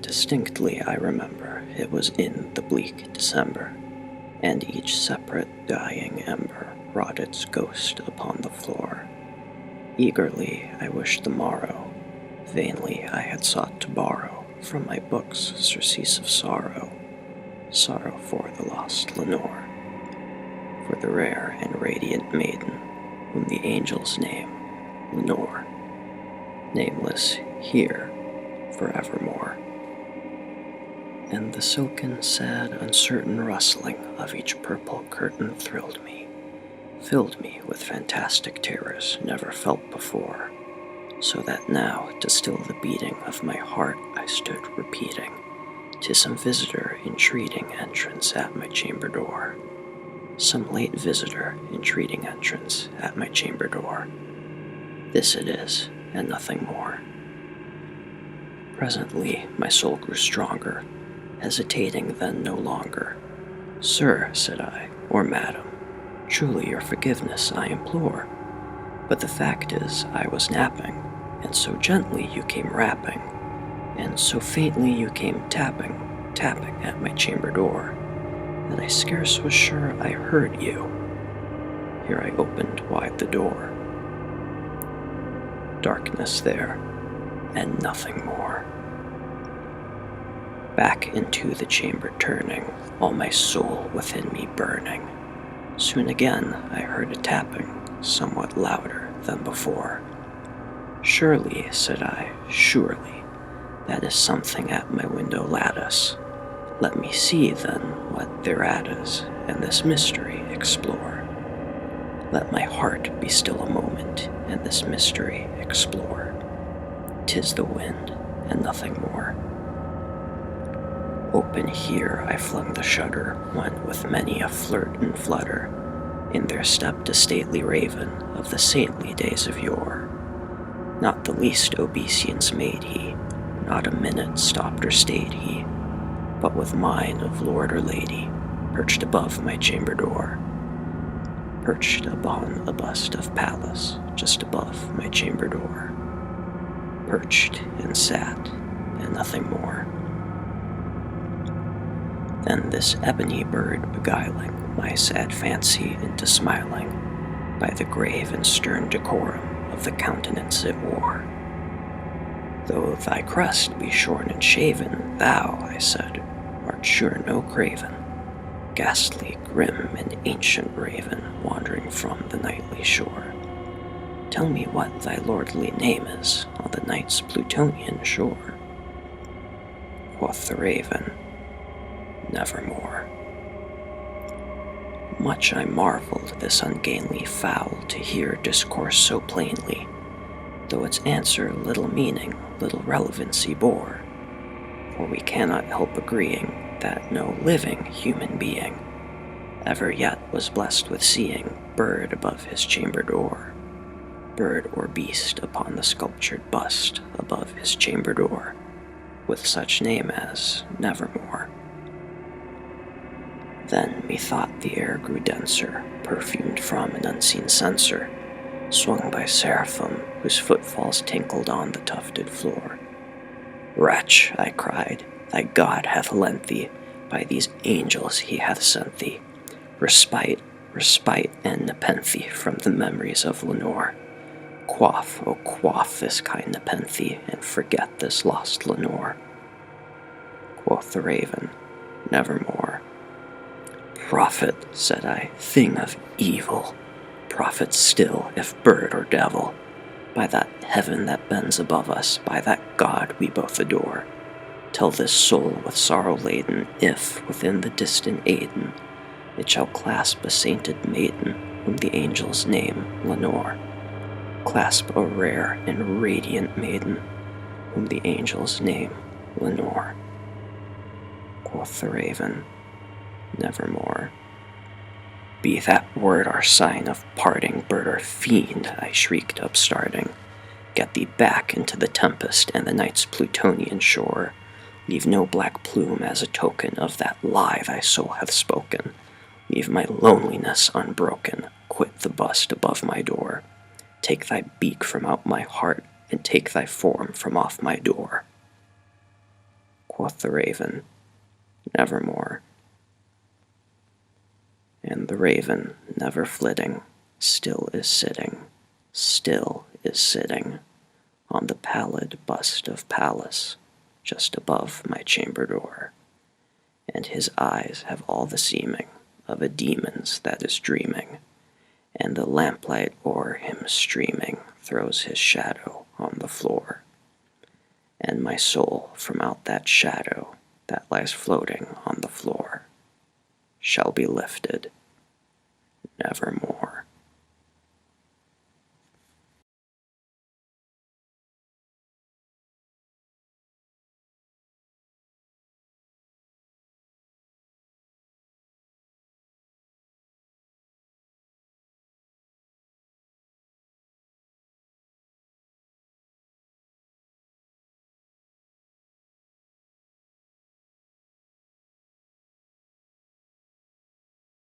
Distinctly I remember it was in the bleak December, and each separate dying ember wrought its ghost upon the floor. Eagerly I wished the morrow, vainly I had sought to borrow from my books surcease of sorrow, sorrow for the lost Lenore, for the rare and radiant maiden whom the angels name Lenore, nameless here forevermore. And the silken, sad, uncertain rustling of each purple curtain thrilled me, filled me with fantastic terrors never felt before, so that now, to still the beating of my heart, I stood repeating, "'Tis some visitor entreating entrance at my chamber door, some late visitor entreating entrance at my chamber door. This it is, and nothing more." Presently my soul grew stronger, hesitating then no longer. "Sir," said I, "or madam, truly your forgiveness I implore. But the fact is I was napping, and so gently you came rapping, and so faintly you came tapping, tapping at my chamber door, that I scarce was sure I heard you." Here I opened wide the door. Darkness there, and nothing more. Back into the chamber turning, all my soul within me burning. Soon again I heard a tapping, somewhat louder than before. "Surely," said I, "surely, that is something at my window lattice. Let me see, then, what thereat is, and this mystery explore. Let my heart be still a moment, and this mystery explore. 'Tis the wind, and nothing more." Open here I flung the shutter, when with many a flirt and flutter, in there stepped a stately raven of the saintly days of yore. Not the least obeisance made he, not a minute stopped or stayed he, but with mine of lord or lady, perched above my chamber door, perched upon a bust of Pallas, just above my chamber door, perched and sat, and nothing more. Then this ebony bird beguiling my sad fancy into smiling, by the grave and stern decorum of the countenance it wore. "Though thy crest be shorn and shaven, thou," I said, "art sure no craven, ghastly, grim, and ancient raven, wandering from the nightly shore. Tell me what thy lordly name is on the night's Plutonian shore." Quoth the raven, "Nevermore." Much I marveled this ungainly fowl to hear discourse so plainly, though its answer little meaning, little relevancy bore, for we cannot help agreeing that no living human being ever yet was blessed with seeing bird above his chamber door, bird or beast upon the sculptured bust above his chamber door, with such name as Nevermore. Then methought the air grew denser, perfumed from an unseen censer, swung by seraphim whose footfalls tinkled on the tufted floor. "Wretch," I cried, "thy God hath lent thee, by these angels he hath sent thee, respite, respite, and nepenthe from the memories of Lenore. Quaff, oh quaff this kind nepenthe, and forget this lost Lenore." Quoth the raven, "Nevermore." "Prophet," said I, "thing of evil, prophet still, if bird or devil, by that heaven that bends above us, by that God we both adore, tell this soul with sorrow laden, if, within the distant Aidenn, it shall clasp a sainted maiden, whom the angels name Lenore, clasp a rare and radiant maiden, whom the angels name Lenore." Quoth the raven, "Nevermore." "Be that word our sign of parting, bird or fiend," I shrieked, upstarting. "Get thee back into the tempest and the night's Plutonian shore. Leave no black plume as a token of that lie thy soul hath spoken. Leave my loneliness unbroken. Quit the bust above my door. Take thy beak from out my heart, and take thy form from off my door." quoth the raven, nevermore. And the raven, never flitting, still is sitting on the pallid bust of Pallas, just above my chamber door, and his eyes have all the seeming of a demon's that is dreaming, and the lamplight o'er him streaming throws his shadow on the floor, and my soul from out that shadow that lies floating on the floor shall be lifted nevermore.